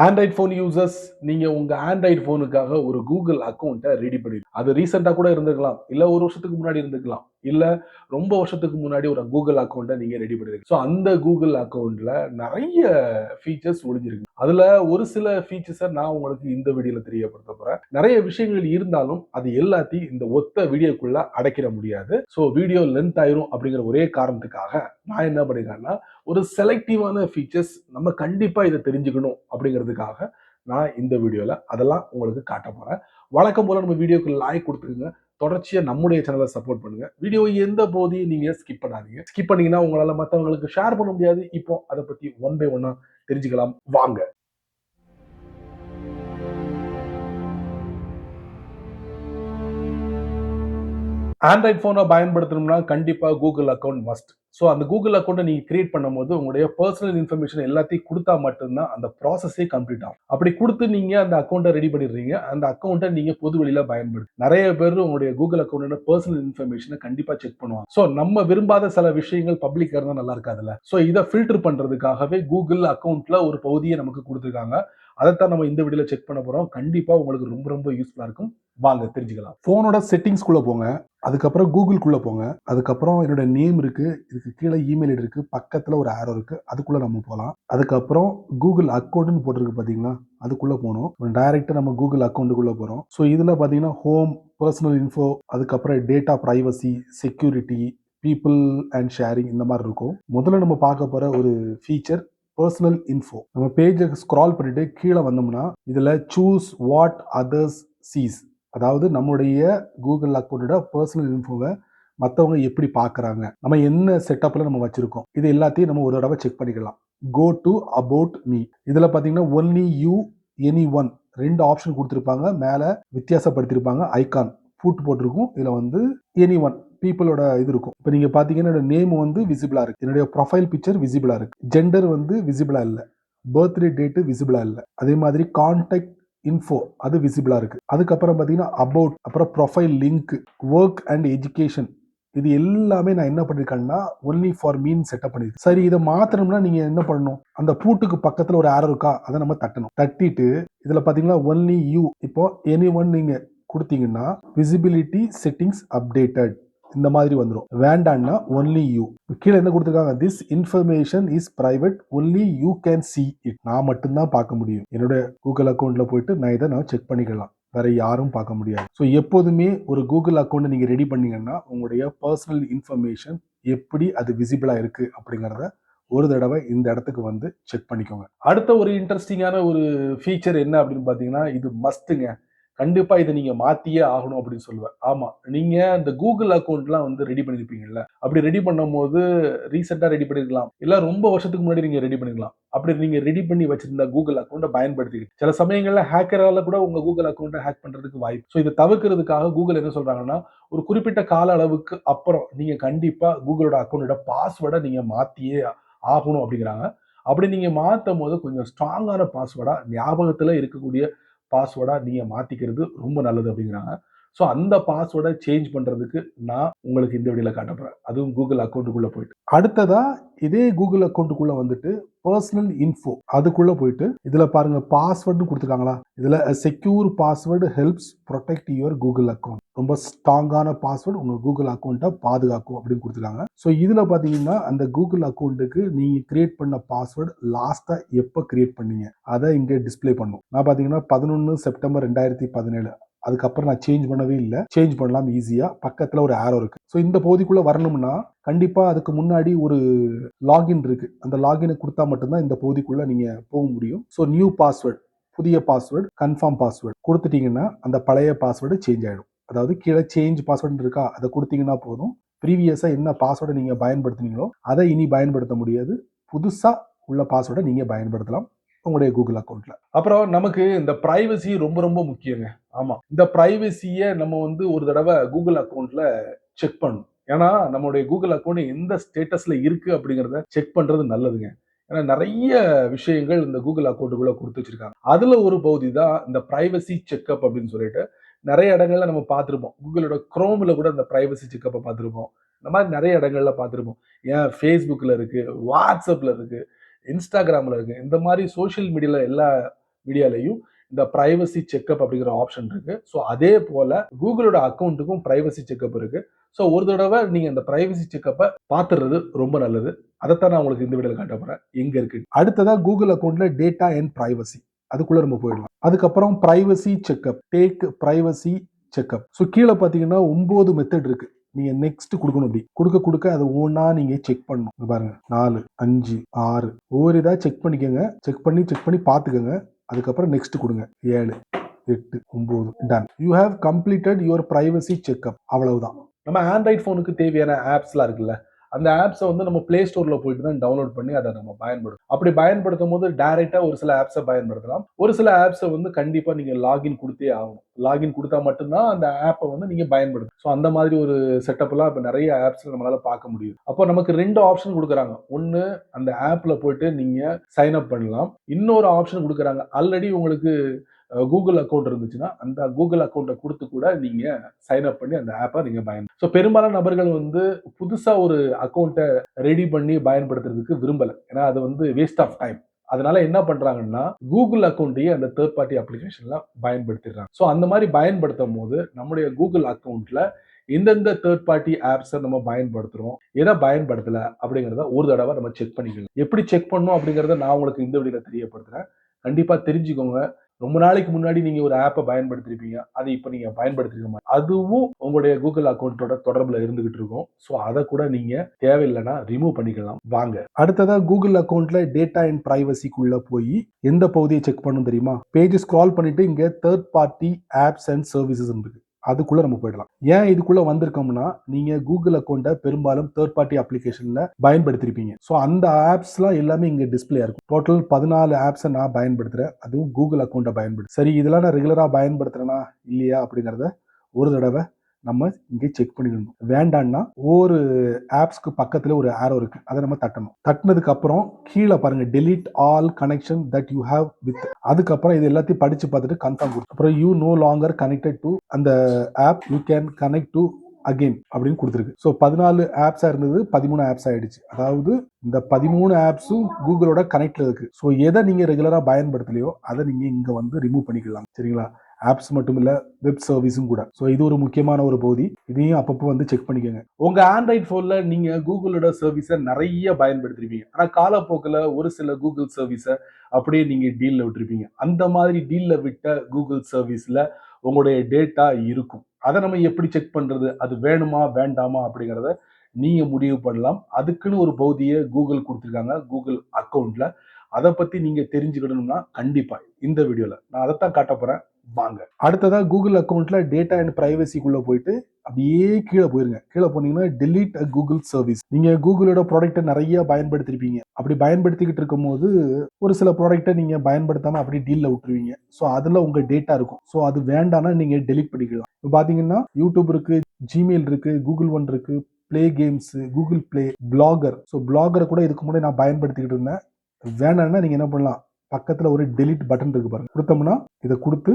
Android phone users, நீங்க உங்க Android ஃபோனுக்காக ஒரு கூகுள் அக்கவுண்ட்ட ரெடி பண்ணிருக்கீங்க. அது ரீசென்ட்டா கூட இருந்திருக்கலாம். இல்ல 1 வருஷத்துக்கு முன்னாடி இருந்திருக்கலாம். இல்ல ரொம்ப வருஷத்துக்கு முன்னாடி ஒரு கூகுள் அக்கவுண்ட்ட நீங்க ரெடி பண்ணிருக்கீங்க. ஸோ அந்த கூகுள் அக்கவுண்ட்ல நெறைய ஃபீச்சர்ஸ் ஒளிஞ்சிருக்கு. அதுல ஒரு சில ஃபீச்சர்ஸ நான் உங்களுக்கு இந்த வீடியோல தெரியப்படுத்த போறேன். நெறைய விஷயங்கள் இருந்தாலும் அது எல்லாத்தையும் இந்த ஒத்த வீடியோக்குள்ள அடக்கிட முடியாது. ஸோ வீடியோ லென்த் ஆயிரும் அப்படிங்கிற ஒரே காரணத்துக்காக நான் என்ன பண்ணிருக்கேன்னா, ஒரு செலக்டிவான ஃபீச்சர்ஸ் நம்ம கண்டிப்பா இத தெரிஞ்சுக்கணும் அப்படிங்கிறதுக்காக நான் இந்த வீடியோல அதெல்லாம் உங்களுக்கு காட்ட போறேன். வழக்கம் போல நம்ம வீடியோக்கு லைக் குடுத்துருங்க. தொடர்ச்சியா நம்முடைய சேனலை சப்போர்ட் பண்ணுங்க. வீடியோ எந்த பகுதியும் நீங்க ஸ்கிப் பண்ணாதீங்க. ஸ்கிப் பண்ணீங்கன்னா உங்களால மத்தவங்களுக்கு ஷேர் பண்ண முடியாது. இப்போ அத பத்தி ஒன் பை ஒன்னா தெரிஞ்சுக்கலாம் வாங்க. ஆண்ட்ராய்ட் ஃபோனை பயன்படுத்தணும்னா கண்டிப்பா கூகுள் அக்கவுண்ட் மஸ்ட். ஸோ அந்த கூகுள் அக்கவுண்ட்டை நீங்க கிரியேட் பண்ணும்போது உங்களுடைய பர்சனல் இன்ஃபர்மேஷன் எல்லாத்தையும் குடுத்தா மட்டும்தான் அந்த ப்ராசஸே கம்ப்ளீட் ஆகும். அப்படி குடுத்து நீங்க அந்த அக்கவுண்ட்டை ரெடி பண்ணிடுறீங்க. அந்த அக்கவுண்ட்டை நீங்க பொது வெளியில நெறைய பேர் உங்களுடைய கூகுள் அக்கவுண்டோட பர்சனல் இன்ஃபர்மேஷனை கண்டிப்பா செக் பண்ணுவாங்க. ஸோ நம்ம விரும்பாத சில விஷயங்கள் பப்ளிக்கா இருந்தா நல்லா இருக்காதுல்ல. ஸோ இதை ஃபில்டர் பண்றதுக்காகவே கூகுள் அக்கவுண்ட்ல ஒரு பகுதியை நமக்கு கொடுத்துருக்காங்க. அதைத்தான் நம்ம இந்த வீடியோல செக் பண்ண போறோம். கண்டிப்பா உங்களுக்கு ரொம்ப ரொம்ப யூஸ்ஃபுல்லா இருக்கும். வாங்க தெரிஞ்சுக்கலாம். போனோட செட்டிங்ஸ்குள்ள போங்க. அதுக்கப்புறம் கூகுள்குள்ள போங்க. அதுக்கப்புறம் என்னோட நேம் இருக்கு. இதுக்கு கீழே இமெயில் ஐடி இருக்கு. பக்கத்துல ஒரு ஆரோ இருக்கு. அதுக்குள்ள நம்ம போலாம். அதுக்கப்புறம் கூகுள் அக்கவுண்ட்னு போட்டிருக்கு பாத்தீங்களா, அதுக்குள்ள போகணும். டைரக்டா நம்ம கூகுள் அக்கவுண்ட்டுக்குள்ள போறோம். ஸோ இதுல பாத்தீங்கன்னா ஹோம், பர்சனல் இன்ஃபோ, அதுக்கப்புறம் data privacy, security, people and sharing இந்த மாதிரி இருக்கும். முதல்ல நம்ம பார்க்க போற ஒரு ஃபீச்சர் பர்சனல் இன்ஃபோ. நம்ம பேஜை ஸ்க்ரால் பண்ணிட்டு கீழே வந்தோம்னா இதுல சூஸ் வாட் அதர்ஸ் சீஸ், அதாவது நம்முடைய கூகுள் அக்கௌண்டோட பர்சனல் இன்ஃபோவை மற்றவங்க எப்படி பார்க்குறாங்க, நம்ம என்ன செட்டப்பில் நம்ம வச்சுருக்கோம், இது எல்லாத்தையும் நம்ம ஒரு தடவை செக் பண்ணிக்கலாம். Go to about me. இதில் பார்த்தீங்கன்னா only you, any one, 2 option கொடுத்துருப்பாங்க. மேலே வித்தியாசப்படுத்தியிருப்பாங்க. ஐகான் ஃபுட் போட்டிருக்கும். இதில் வந்து எனி ஒன் பீப்புளோட இது இருக்கும். இப்போ நீங்கள் பார்த்தீங்கன்னா என்னோட நேம் வந்து விசிபிளாக இருக்குது. என்னுடைய ப்ரொஃபைல் பிக்சர் விசிபிளாக இருக்குது. ஜெண்டர் வந்து விசிபிளாக இல்லை. பர்த்டே டேட்டு விசிபிளாக இல்லை. அதே மாதிரி கான்டாக்ட் இன்ஃபோ அது விசிபிளா இருக்கு. அதுக்கப்புறம் பார்த்தீங்கன்னா அபவுட், அப்புறம் profile link, work and education, இது எல்லாமே நான் என்ன பண்ணிருக்கேன்னா ஒன்லி ஃபார் மீன் செட்டப் பண்ணிருக்கேன். சரி, இதை மாத்தணும்னா நீங்க என்ன பண்ணணும், அந்த பூட்டுக்கு பக்கத்துல ஒரு ஆரோ இருக்கா, அதை நம்ம தட்டணும். தட்டிட்டு இதுல பாத்தீங்கன்னா ஒன்லி யூ, இப்போ எனி ஒன் நீங்க கொடுத்தீங்கன்னா விசிபிலிட்டி செட்டிங்ஸ் அப்டேட்டட் இந்த மாதிரி வந்துடும். வேண்டாம்னா ஒன்லி யூ. கீழே என்ன கொடுத்துருக்காங்க, this information is private, only you can see it. நான் மட்டும்தான் பார்க்க முடியும். என்னோட கூகுள் அக்கௌண்ட்ல போயிட்டு நான் இதை செக் பண்ணிக்கலாம். வேற யாரும் பார்க்க முடியாது. ஸோ எப்போதுமே ஒரு கூகுள் அக்கௌண்ட் நீங்க ரெடி பண்ணீங்கன்னா உங்களுடைய பர்சனல் இன்ஃபர்மேஷன் எப்படி அது விசிபிளா இருக்கு அப்படிங்கிறத ஒரு தடவை இந்த இடத்துக்கு வந்து செக் பண்ணிக்கோங்க. அடுத்த ஒரு இன்ட்ரெஸ்டிங்கான ஒரு ஃபீச்சர் என்ன அப்படின்னு பாத்தீங்கன்னா, இது மஸ்ட்டுங்க. கண்டிப்பா இதை நீங்க மாத்தியே ஆகணும் அப்படின்னு சொல்லுவேன். ஆமா, நீங்க இந்த கூகுள் அக்கௌண்ட்லாம் வந்து ரெடி பண்ணிருப்பீங்கல்ல, அப்படி ரெடி பண்ணும்போது ரீசெண்டா ரெடி பண்ணிருக்கலாம், இல்ல ரொம்ப வருஷத்துக்கு முன்னாடி நீங்க ரெடி பண்ணிருக்கலாம். அப்படி நீங்க ரெடி பண்ணி வச்சிருந்த கூகுள் அக்கௌண்ட்டை பயன்படுத்திக்கிட்டு சில சமயங்கள்ல ஹேக்கரால கூட உங்க கூகுள் அக்கௌண்ட்டை ஹேக் பண்றதுக்கு வாய்ப்பு. ஸோ இதை தவிர்க்கிறதுக்காக கூகுள் என்ன சொல்றாங்கன்னா, ஒரு குறிப்பிட்ட கால அளவுக்கு அப்புறம் நீங்க கண்டிப்பா கூகுளோட அக்கௌண்டோட பாஸ்வேர்டை நீங்க மாத்தியே ஆகணும் அப்படிங்கிறாங்க. அப்படி நீங்க மாத்தும் போது கொஞ்சம் ஸ்ட்ராங்கான பாஸ்வேர்டா, ஞாபகத்துல இருக்கக்கூடிய பாஸ்வேர்டா நீங்க மாத்திக்கிறது ரொம்ப நல்லது அப்படிங்கிறாங்க. ஸோ அந்த பாஸ்வேர்டை சேஞ்ச் பண்றதுக்கு நான் உங்களுக்கு இந்த வீடியோல காட்ட போறேன். அதுவும் கூகுள் அக்கௌண்ட்டுக்குள்ள போயிட்டு. அடுத்ததா இதே கூகுள் அக்கௌண்ட்டுக்குள்ள வந்துட்டு பர்சனல் இன்ஃபோ அதுக்குள்ள போயிட்டு இதுல பாருங்க பாஸ்வேர்டு கொடுத்துருக்காங்களா, இதுல secure password helps protect your Google account. ரொம்ப ஸ்ட்ராங்கான பாஸ்வேர்டு உங்க கூகுள் அக்கௌண்ட்டை பாதுகாக்கும் அப்படின்னு கொடுத்துருக்காங்க. ஸோ இதுல பாத்தீங்கன்னா அந்த கூகுள் அக்கௌண்ட்டுக்கு நீங்க கிரியேட் பண்ண பாஸ்வேர்டு லாஸ்டா எப்போ கிரியேட் பண்ணீங்க அதை இங்க டிஸ்பிளே பண்ணும். நான் பாத்தீங்கன்னா 11 செப்டம்பர் 2017, அதுக்கப்புறம் நான் சேஞ்ச் பண்ணவே இல்லை. சேஞ்ச் பண்ணலாம் ஈஸியா. பக்கத்துல ஒரு ஆரோ இருக்கு. ஸோ இந்த பகுதிக்குள்ள வரணும்னா கண்டிப்பா அதுக்கு முன்னாடி ஒரு லாகின் இருக்கு. அந்த லாகினை கொடுத்தா மட்டும்தான் இந்த பகுதிக்குள்ள நீங்க போக முடியும். ஸோ நியூ பாஸ்வேர்டு, புதிய பாஸ்வேர்டு, கன்ஃபார்ம் பாஸ்வேர்டு கொடுத்துட்டீங்கன்னா அந்த பழைய பாஸ்வேர்டு சேஞ்ச் ஆயிடும். அதாவது கீழே சேஞ்ச் பாஸ்வேர்டு இருக்கா, அதை கொடுத்தீங்கன்னா போதும். ப்ரீவியஸா என்ன பாஸ்வேர்டை நீங்க பயன்படுத்தினீங்களோ அதை இனி பயன்படுத்த முடியாது. புதுசா உள்ள பாஸ்வேர்டை நீங்க பயன்படுத்தலாம் உங்களுடைய கூகுள் அக்கௌண்ட்ல. அப்புறம் நமக்கு இந்த பிரைவசி ரொம்ப ரொம்ப முக்கியங்க. ஆமா, இந்த பிரைவசியை நம்ம வந்து ஒரு தடவை கூகுள் அக்கௌண்ட்ல செக் பண்ணணும். ஏன்னா நம்மளுடைய கூகுள் அக்கௌண்ட் எந்த ஸ்டேட்டஸ்ல இருக்கு அப்படிங்கறத செக் பண்றது நல்லதுங்க. ஏன்னா நிறைய விஷயங்கள் இந்த கூகுள் அக்கௌண்ட்டுக்குள்ள கொடுத்து வச்சிருக்காங்க. அதுல ஒரு பகுதி தான் இந்த பிரைவசி செக்அப் அப்படின்னு சொல்லிட்டு நிறைய இடங்கள்ல நம்ம பார்த்திருப்போம். கூகுளோட குரோம்ல கூட இந்த பிரைவசி செக்அப்பை பார்த்திருப்போம். இந்த மாதிரி நிறைய இடங்கள்ல பார்த்திருப்போம். ஏன் ஃபேஸ்புக்ல இருக்கு, வாட்ஸ்அப்ல இருக்கு, இன்ஸ்டாகிராம்ல இருக்கு. இந்த மாதிரி சோஷியல் மீடியால எல்லா வீடியோலையும் இந்த பிரைவசி செக்அப் அப்படிங்கிற ஆப்ஷன் இருக்கு. ஸோ அதே போல கூகுளோட அக்கௌண்ட்டுக்கும் பிரைவசி செக்அப் இருக்கு. ஸோ ஒரு தடவை நீங்க அந்த பிரைவசி செக்கப்பை பார்த்துறது ரொம்ப நல்லது. அதைத்தான் நான் உங்களுக்கு இந்த வீடியோல காட்ட போறேன் எங்க இருக்கு. அடுத்ததா கூகுள் அக்கௌண்ட்ல டேட்டா அண்ட் பிரைவசி, அதுக்குள்ள நம்ம போயிடலாம். அதுக்கப்புறம் privacy checkup, take privacy checkup. So கீழே பார்த்தீங்கன்னா 9 மெத்தட் இருக்கு. நீங்க நெக்ஸ்ட் கொடுக்கணும். அப்படி கொடுக்க அதை ஒவ்வொன்றா நீங்க செக் பண்ணணும். பாருங்க 4, 5, 6 ஒவ்வொரு இதா செக் பண்ணிக்கோங்க. செக் பண்ணி பார்த்துக்கோங்க. அதுக்கப்புறம் நெக்ஸ்ட் கொடுங்க. 7, 8, 9 done. You have completed your privacy checkup. அவ்வளவுதான். நம்ம ஆண்ட்ராய்ட் ஃபோனுக்கு தேவையான ஆப்ஸ்லாம் இருக்குல்ல, அந்த ஆப்ஸை வந்து நம்ம பிளே ஸ்டோர்ல போயிட்டு தான் டவுன்லோட் பண்ணி அதை நம்ம பயன்படுத்தும். அப்படி பயன்படுத்தும் போது டைரக்டா ஒரு சில ஆப்ஸை பயன்படுத்தலாம். ஒரு சில ஆப்ஸை வந்து கண்டிப்பா நீங்க லாகின் கொடுத்தே ஆகணும். லாகின் கொடுத்தா மட்டும்தான் அந்த ஆப்பை வந்து நீங்க பயன்படுத்தும். ஸோ அந்த மாதிரி ஒரு செட்டப் எல்லாம் இப்போ நிறைய ஆப்ஸ் நம்மளால பார்க்க முடியுது. அப்போ நமக்கு 2 ஆப்ஷன் கொடுக்குறாங்க. ஒன்னு அந்த ஆப்ல போயிட்டு நீங்க சைன் அப் பண்ணலாம். இன்னொரு ஆப்ஷன் கொடுக்குறாங்க. ஆல்ரெடி உங்களுக்கு கூகுள் அக்கௌண்ட் இருந்துச்சுன்னா அந்த கூகுள் அக்கௌண்ட்டை கொடுத்து கூட நீங்க சைன் அப் பண்ணி அந்த ஆப்பை நீங்க பயன்படுத்தலாம். ஸோ பெரும்பாலான நபர்கள் வந்து புதுசா ஒரு அக்கௌண்ட்டை ரெடி பண்ணி பயன்படுத்துறதுக்கு விரும்பல. ஏன்னா அது வந்து வேஸ்ட் ஆஃப் டைம். அதனால என்ன பண்றாங்கன்னா கூகுள் அக்கௌண்ட்டையே அந்த தேர்ட் பார்ட்டி அப்ளிகேஷன்ல பயன்படுத்திடுறாங்க. ஸோ அந்த மாதிரி பயன்படுத்தும் போது நம்முடைய கூகுள் அக்கௌண்ட்ல எந்தெந்த தேர்ட் பார்ட்டி ஆப்ஸை நம்ம பயன்படுத்துறோம், எதை பயன்படுத்தல அப்படிங்கிறத ஒரு தடவை நம்ம செக் பண்ணிக்கலாம். எப்படி செக் பண்ணணும் அப்படிங்கிறத நான் உங்களுக்கு இந்த வீடியோல தெரியப்படுத்துறேன். கண்டிப்பா தெரிஞ்சுக்கோங்க. ரொம்ப நாளைக்கு முன்னாடி நீங்க ஒரு ஆப்பை பயன்படுத்திருப்பீங்க. அதை இப்போ நீங்க பயன்படுத்திருக்க மாட்டீங்க. அதுவும் உங்களுடைய கூகுள் அக்கௌண்ட்டோட தொடர்புல இருந்துகிட்டு இருக்கும். ஸோ அதை கூட நீங்க தேவையில்லைன்னா ரிமூவ் பண்ணிக்கலாம். வாங்க அடுத்ததா கூகுள் அக்கௌண்ட்ல டேட்டா அண்ட் பிரைவசிக்குள்ள போய் எந்த பகுதியை செக் பண்ணணும் தெரியுமா? பேஜ் ஸ்க்ரால் பண்ணிட்டு இங்க third party apps and services இருக்கு. அதுக்குள்ள நம்ம போயிடலாம். ஏன் இதுக்குள்ள வந்திருக்கோம்னா நீங்க கூகுள் அக்கௌண்ட்டை பெரும்பாலும் தேர்ட் பார்ட்டி அப்ளிகேஷன்ல பயன்படுத்திருப்பீங்க. ஸோ அந்த ஆப்ஸ்லாம் எல்லாமே இங்க டிஸ்பிளே இருக்கும். டோட்டல் 14 ஆப்ஸை நான் பயன்படுத்துறேன். அதுவும் கூகுள் அக்கௌண்ட்டை பயன்படுத்து. சரி, இதெல்லாம் நான் ரெகுலரா பயன்படுத்துறேனா இல்லையா அப்படிங்கிறத ஒரு தடவை நம்ம இங்கே செக் பண்ணிக்கணும். வேண்டாம்னா ஒரு ஆப்ஸ்க்கு பக்கத்துல ஒரு ஆரோ இருக்கு, அதை நம்ம தட்டணும். தட்டினதுக்கு அப்புறம் கீழே பாருங்க delete all connection that you have with. அதுக்கப்புறம் இது எல்லாத்தையும் படிச்சு பார்த்துட்டு கன்ஃபார்ம் கொடுத்து அப்புறம் you no longer connected to அந்த app, you can connect to again அப்படின்னு கொடுத்துருக்கு. ஸோ 14 ஆப்ஸா இருந்தது 13 ஆப்ஸ் ஆயிடுச்சு. அதாவது இந்த 13 ஆப்ஸும் கூகுளோட கனெக்ட்ல இருக்கு. ஸோ எதை நீங்க ரெகுலரா பயன்படுத்தலையோ அதை நீங்க இங்க வந்து ரிமூவ் பண்ணிக்கலாம். சரிங்களா? ஆப்ஸ் மட்டும் இல்ல, வெப் சர்வீஸும் கூட. ஸோ இது ஒரு முக்கியமான ஒரு பகுதி. இதையும் அப்பப்போ வந்து செக் பண்ணிக்கோங்க. உங்க ஆண்ட்ராய்ட் போன்ல நீங்க கூகுளோட சர்வீஸை நிறைய பயன்படுத்திருப்பீங்க. ஆனா காலப்போக்கில் ஒரு சில கூகுள் சர்வீஸை அப்படியே நீங்க டீல்ல விட்டுருப்பீங்க. அந்த மாதிரி டீல்ல விட்ட கூகுள் சர்வீஸ்ல உங்களுடைய டேட்டா இருக்கும். அதை நம்ம எப்படி செக் பண்றது, அது வேணுமா வேண்டாமா அப்படிங்கிறத நீங்க முடிவு பண்ணலாம். அதுக்குன்னு ஒரு பகுதியை கூகுள் கொடுத்துருக்காங்க கூகுள் அக்கௌண்ட்ல. அதை பத்தி நீங்க தெரிஞ்சுக்கணும்னா கண்டிப்பா இந்த வீடியோல நான் அதைத்தான் காட்ட போறேன். வாங்க அடுத்ததா கூகுள் அக்கௌண்ட்ல டேட்டா அண்ட் பிரைவசிக்குள்ள போயிட்டு அப்படியே கீழே போயிருங்க. கீழே போனீங்கன்னா delete a கூகுள் சர்வீஸ். நீங்க கூகுளோட ப்ராடக்ட்டை நிறைய பயன்படுத்திருப்பீங்க. அப்படி பயன்படுத்திக்கிட்டு இருக்கும் போது ஒரு சில ப்ராடக்ட்டை நீங்க பயன்படுத்தாம அப்படி டீல்ல விட்டுருவீங்க. ஸோ அதுல உங்க டேட்டா இருக்கும். ஸோ அது வேண்டாம்னா நீங்க டெலிட் பண்ணிக்கலாம். இப்போ பாத்தீங்கன்னா யூடியூப் இருக்கு, ஜிமெயில் இருக்கு, கூகுள் ஒன் இருக்கு, play games, Google Play, Blogger. So பிளாகரை கூட இதுக்கு முன்னாடி நான் பயன்படுத்திக்கிட்டு இருந்தேன். வேணாம்னா நீங்க என்ன பண்ணலாம், பக்கத்துல ஒரு delete பட்டன் இருக்கு பாருங்க, கொடுத்தோம்னா இதை கொடுத்து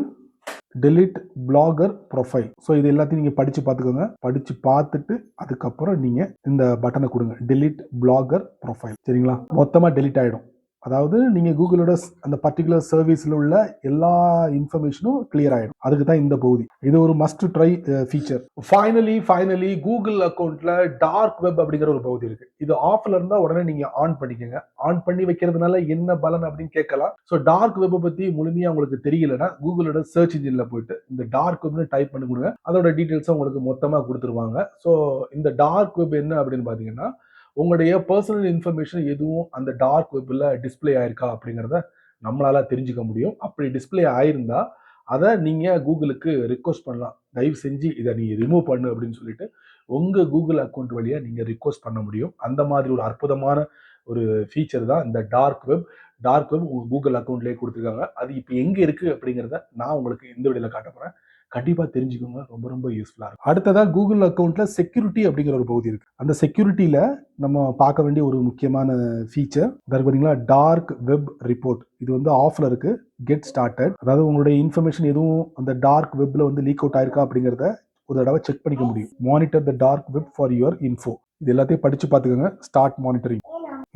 delete பிளாகர் ப்ரொஃபைல். ஸோ இது எல்லாத்தையும் நீங்க படிச்சு பார்த்துக்கோங்க. படிச்சு பார்த்துட்டு அதுக்கப்புறம் நீங்க இந்த பட்டனை கொடுங்க, delete பிளாகர் ப்ரொஃபைல். சரிங்களா? மொத்தமா delete ஆயிடும். அதாவது நீங்க கூகுளோட அந்த பர்டிகுலர் சர்வீஸ்ல உள்ள எல்லா இன்ஃபர்மேஷனும் கிளியர் ஆயிடும். அதுக்கு தான் இந்த பகுதி. இது ஒரு must try feature. Finally Google அக்கௌண்ட்ல டார்க் வெப் அப்படிங்கிற ஒரு பகுதி இருக்கு. இது ஆஃப்ல இருந்தா உடனே நீங்க ஆன் பண்ணிக்கங்க. ஆன் பண்ணி வைக்கிறதுனால என்ன பலன் அப்படின்னு கேட்கலாம். ஸோ டார்க் வெப் பத்தி முழுமையா உங்களுக்கு தெரியலன்னா கூகுளோட சர்ச் இன்ஜின்ல போயிட்டு இந்த டார்க் வெப்னு டைப் பண்ணி கொடுங்க. அதோட டீடைல்ஸ் உங்களுக்கு மொத்தமா கொடுத்துருவாங்க. ஸோ இந்த டார்க் வெப் என்ன அப்படின்னு பாத்தீங்கன்னா உங்களுடைய பர்சனல் இன்ஃபர்மேஷன் எதுவும் அந்த டார்க் வெப்ல டிஸ்பிளே ஆயிருக்கா அப்படிங்கிறத நம்மளால தெரிஞ்சுக்க முடியும். அப்படி டிஸ்பிளே ஆயிருந்தா அதை நீங்க கூகுளுக்கு ரிக்வஸ்ட் பண்ணலாம். தயவு செஞ்சு இதை நீ ரிமூவ் பண்ணு அப்படின்னு சொல்லிட்டு உங்க கூகுள் அக்கௌண்ட் வழியா நீங்க ரிக்வஸ்ட் பண்ண முடியும். அந்த மாதிரி ஒரு அற்புதமான ஒரு ஃபீச்சர் தான் இந்த டார்க் வெப். டார்க் வெப் உங்க கூகுள் அக்கௌண்ட்லேயே கொடுத்துருக்காங்க. அது இப்போ எங்க இருக்கு அப்படிங்கிறத நான் உங்களுக்கு இந்த வீடியோல காட்ட போறேன். கண்டிப்பா தெரிஞ்சுக்கோங்க. ரொம்ப ரொம்ப யூஸ்ஃபுல்லா இருக்கும். அடுத்ததா கூகுள் அக்கௌண்ட்ல செக்யூரிட்டி அப்படிங்கிற ஒரு பகுதி இருக்கு. அந்த செக்யூரிட்டியில நம்ம பார்க்க வேண்டிய ஒரு முக்கியமான ஃபீச்சர் பாத்தீங்களா, டார்க் வெப் ரிப்போர்ட். இது வந்து ஆஃப்ல இருக்கு. Get started. அதாவது உங்களுடைய இன்ஃபர்மேஷன் எதுவும் அந்த டார்க் வெப்ல வந்து லீக் அவுட் ஆயிருக்கா அப்படிங்கிறத ஒரு தடவை செக் பண்ணிக்க முடியும். Monitor the dark web for your info. இது எல்லாத்தையும் படிச்சு பார்த்துக்கோங்க. Start monitoring.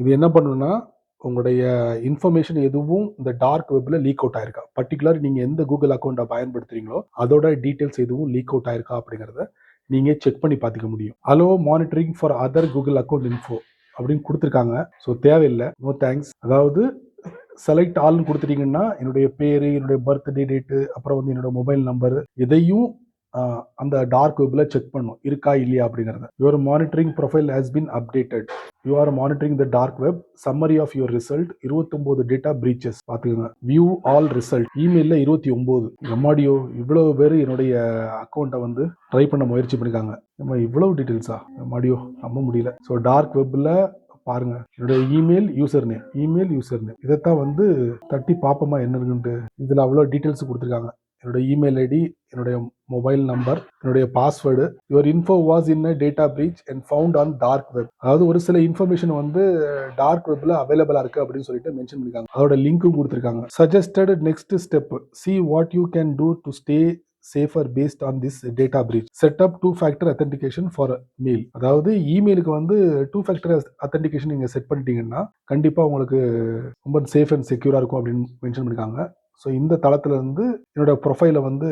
இது என்ன பண்ணணும்னா உங்களுடைய இன்ஃபர்மேஷன் எதுவும் இந்த டார்க் வெப்ல லீக் அவுட் ஆயிருக்கா, பர்டிகுலர் நீங்க எந்த கூகுள் அக்கௌண்ட்டை பயன்படுத்துறீங்களோ அதோட டீடைல்ஸ் எதுவும் லீக் அவுட் ஆயிருக்கா அப்படிங்கிறத நீங்க செக் பண்ணி பார்த்துக்க முடியும். Allow monitoring for other Google account info அப்படின்னு கொடுத்துருக்காங்க. ஸோ தேவையில்லை, நோ தேங்க்ஸ். அதாவது செலக்ட் ஆல்னு கொடுத்துட்டீங்கன்னா என்னுடைய பேரு, என்னுடைய பர்த்டே டேட்டு, அப்புறம் வந்து என்னோட மொபைல் நம்பர் இதையும் அந்த டார்க் வெப்ல செக் பண்ணும் இருக்கா இல்லையா அப்படிங்கிறத. Your monitoring profile has been updated, you are monitoring the dark web, summary of your result, 29 data breaches பார்த்துக்கோங்க. வியூ ஆல் ரிசல்ட், இமெயிலில் 29. எம்மாடியோ இவ்வளவு பேர் என்னுடைய அக்கௌண்ட்டை வந்து ட்ரை பண்ண முயற்சி பண்ணியிருக்காங்க. நம்ம இவ்வளவு டீட்டெயில்ஸா, எம்மாடியோ நம்ப முடியல. ஸோ டார்க் வெப்பில் பாருங்க, என்னுடைய இமெயில் யூசர் நேம் இதைத்தான் வந்து தட்டி பார்ப்போமா என்ன இருக்குன்ட்டு. இதில் அவ்வளோ டீட்டெயில்ஸ் கொடுத்துருக்காங்க. என்னோட இமெயில் ஐடி, என்னுடைய மொபைல் நம்பர், என்னுடைய password. Your info was in data breach and found on dark web. அதாவது ஒரு சில இன்ஃபர்மேஷன் வந்து டார்க் வெப்ல அவைலபிளா இருக்கு அப்படின்னு சொல்லிட்டு மென்ஷன் பண்ணிருக்காங்க. அதோட லிங்க்கும் கொடுத்துருக்காங்க. Suggested next step, see what you can do to stay safer based on this data breach. Set up two-factor authentication for mail. அதாவது இமெயிலுக்கு வந்து two-factor authentication நீங்க செட் பண்ணிட்டீங்கன்னா கண்டிப்பா உங்களுக்கு ரொம்ப சேஃப் அண்ட் செக்யூரா இருக்கும் அப்படின்னு மென்ஷன் பண்ணிருக்காங்க. ஸோ இந்த தளத்துல இருந்து என்னோட ப்ரொஃபைலை வந்து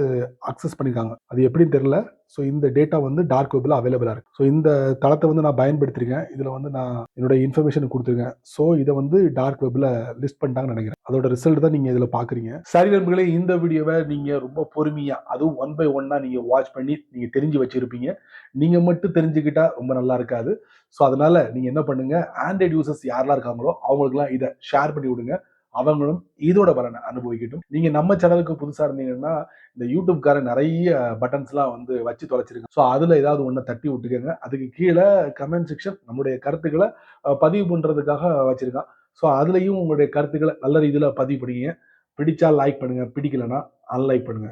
அக்சஸ் பண்ணியிருக்காங்க. அது எப்படின்னு தெரியல. ஸோ இந்த டேட்டா வந்து டார்க் வெப்ல அவைலபிளா இருக்கு. ஸோ இந்த தளத்தை வந்து நான் பயன்படுத்திருக்கேன். இதுல வந்து நான் என்னோட இன்ஃபர்மேஷன் கொடுத்துருக்கேன். ஸோ இதை வந்து டார்க் வெப்ல லிஸ்ட் பண்ணிட்டாங்கன்னு நினைக்கிறேன். அதோட ரிசல்ட் தான் நீங்க இதுல பாக்குறீங்க. சரி நண்பர்களே, இந்த வீடியோவை நீங்க ரொம்ப பொறுமையா, அதுவும் 1 by 1 நீங்க வாட்ச் பண்ணி நீங்க தெரிஞ்சு வச்சிருப்பீங்க. நீங்க மட்டும் தெரிஞ்சுக்கிட்டா ரொம்ப நல்லா இருக்காது. ஸோ அதனால நீங்க என்ன பண்ணுங்க, ஆண்ட்ராய்டு யூசர்ஸ் யாரெல்லாம் இருக்காங்களோ அவங்களுக்குலாம் இதை ஷேர் பண்ணி விடுங்க. அவங்களும் இதோட பலனை அனுபவிக்கட்டும். நீங்க நம்ம சேனலுக்கு புதுசா இருந்தீங்கன்னா இந்த யூடியூப்கார நிறைய பட்டன்ஸ்லாம் வந்து வச்சு தொலைச்சிருக்காங்க. ஸோ அதுல ஏதாவது ஒண்ணு தட்டி விட்டுக்கங்க. அதுக்கு கீழே கமெண்ட் செக்ஷன் நம்முடைய கருத்துக்களை பதிவு பண்றதுக்காக வச்சிருக்கான். ஸோ அதுலயும் உங்களுடைய கருத்துக்களை நல்ல ரீதியில பதிவு பண்ணிங்க. பிடிச்சா லைக் பண்ணுங்க, பிடிக்கலன்னா அன்லைக் பண்ணுங்க.